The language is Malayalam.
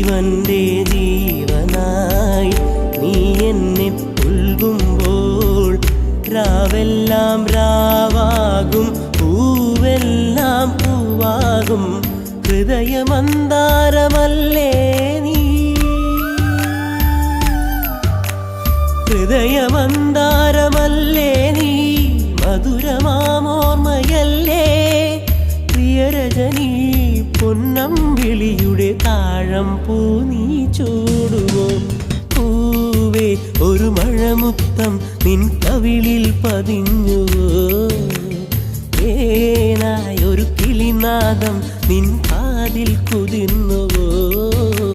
ജീവന്റെ ജീവനായി നീ എന്നെ പുൽകുമ്പോൾ രാവെല്ലാം രാവാകും പൂവെല്ലാം പൂവാകും ഹൃദയമന്താരമല്ലേ നീ ഹൃദയമന്താരമല്ലേ നീ മധുരമാമോർമ്മയല്ലേ പ്രിയരജനീ പൊന്നമ്പിളിയുടെ താഴം പൂ നീ ചൂടുവോ പൂവേ ഒരു മഴമുത്തം നിൻ കവിളിൽ പതിഞ്ഞുവോ ഏനായൊരു കിളിനാദം നിൻ കാതിൽ കുതിർന്നുവോ